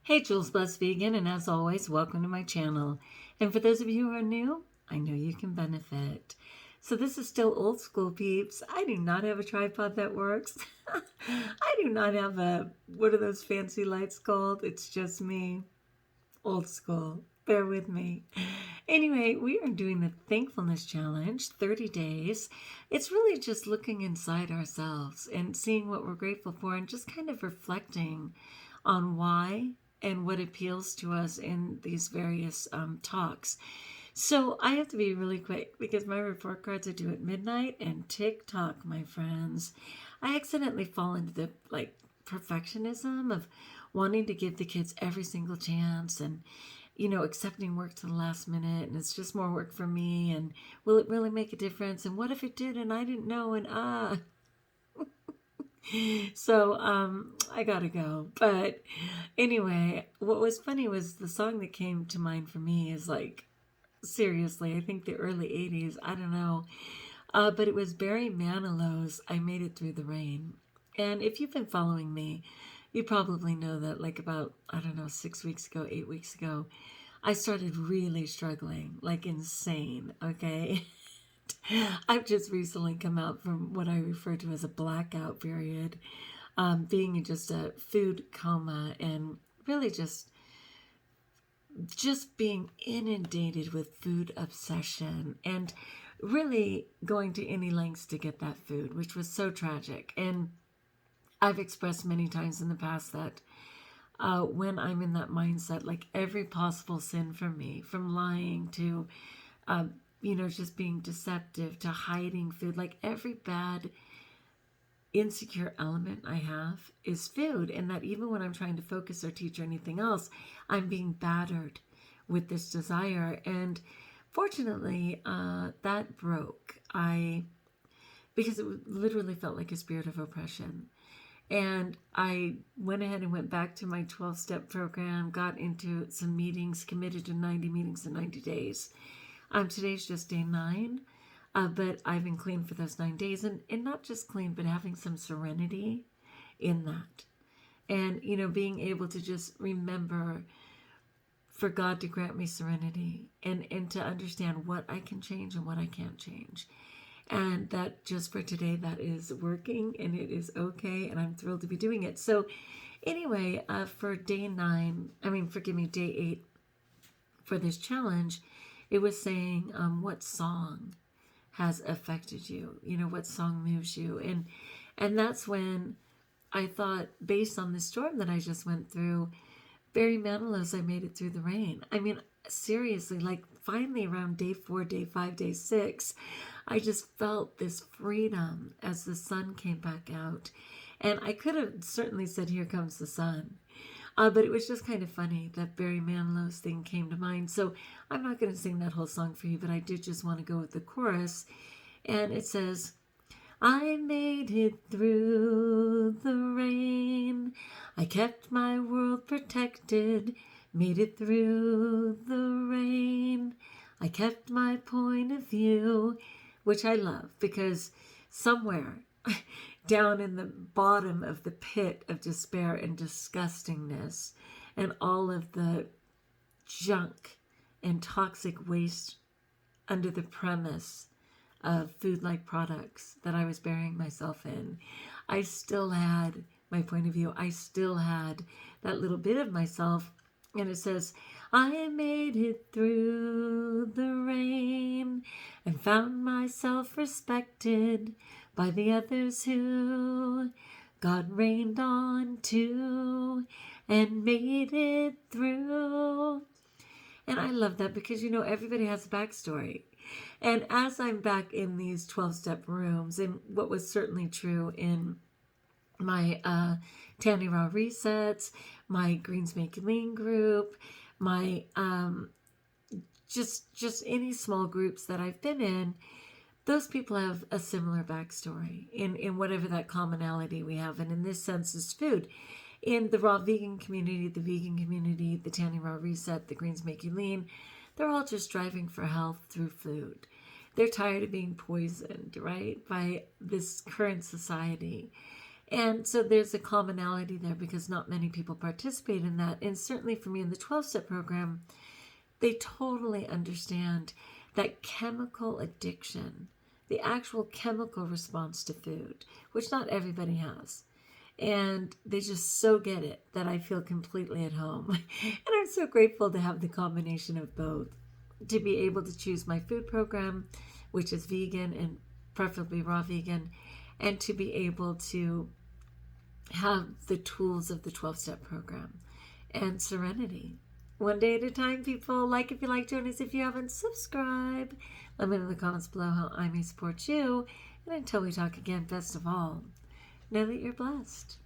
Hey, Jules Blessed Vegan, and as always, welcome to my channel. And for those of you who are new, I know you can benefit. So this is still old school, peeps. I do not have a tripod that works. I do not have what are those fancy lights called? It's just me. Old school. Bear with me. Anyway, we are doing the Thankfulness Challenge, 30 days. It's really just looking inside ourselves and seeing what we're grateful for and just kind of reflecting on why and what appeals to us in these various talks. So I have to be really quick because my report cards are due at midnight, and TikTok, my friends, I accidentally fall into the perfectionism of wanting to give the kids every single chance and accepting work to the last minute, and it's just more work for me, and will it really make a difference, and what if it did and I didn't know, and so I gotta go. But anyway, what was funny was the song that came to mind for me is seriously, I think the early 80s, I don't know, but it was Barry Manilow's I Made It Through the Rain. And if you've been following me, you probably know that about, I don't know, 6 weeks ago, 8 weeks ago, I started really struggling, like insane, okay? I've just recently come out from what I refer to as a blackout period, being in just a food coma and really just being inundated with food obsession and really going to any lengths to get that food, which was so tragic. And I've expressed many times in the past that when I'm in that mindset, like every possible sin for me, from lying to, just being deceptive to hiding food, like every bad, insecure element I have is food. And that even when I'm trying to focus or teach or anything else, I'm being battered with this desire. And fortunately, that broke. Because it literally felt like a spirit of oppression. And I went ahead and went back to my 12-step program, got into some meetings, committed to 90 meetings in 90 days. Today's just day 9, but I've been clean for those 9 days. And not just clean, but having some serenity in that. And, being able to just remember for God to grant me serenity and to understand what I can change and what I can't change. And that just for today, that is working and it is okay. And I'm thrilled to be doing it. So anyway, for day 8 for this challenge, it was saying what song has affected you, what song moves you. And that's when I thought, based on the storm that I just went through, Barry Manilow's I Made It Through the Rain. I mean, seriously, finally around day 4, day 5, day 6, I just felt this freedom as the sun came back out. And I could have certainly said, here comes the sun. But it was just kind of funny that Barry Manilow's thing came to mind. So I'm not going to sing that whole song for you, but I did just want to go with the chorus. And it says, I made it through the rain. I kept my world protected. Made it through the rain. I kept my point of view, which I love because somewhere down in the bottom of the pit of despair and disgustingness and all of the junk and toxic waste under the premise of food-like products that I was burying myself in, I still had my point of view. I still had that little bit of myself. And it says, I made it through the rain and found myself respected by the others who God rained on too and made it through. And I love that because, everybody has a backstory. And as I'm back in these 12-step rooms, and what was certainly true in my Tanny Raw resets, my Greens Make You Lean group, my just any small groups that I've been in, those people have a similar backstory in whatever that commonality we have. And in this sense is food. In the raw vegan community, the Tanny Raw reset, the Greens Make You Lean, they're all just striving for health through food. They're tired of being poisoned, right, by this current society. And so there's a commonality there because not many people participate in that. And certainly for me in the 12-step program, they totally understand that chemical addiction, the actual chemical response to food, which not everybody has. And they just so get it that I feel completely at home. And I'm so grateful to have the combination of both, to be able to choose my food program, which is vegan and preferably raw vegan, and to be able to have the tools of the 12-step program and serenity. One day at a time, people. Like if you like, join us if you haven't. Subscribe. Let me know in the comments below how I may support you. And until we talk again, best of all, know that you're blessed.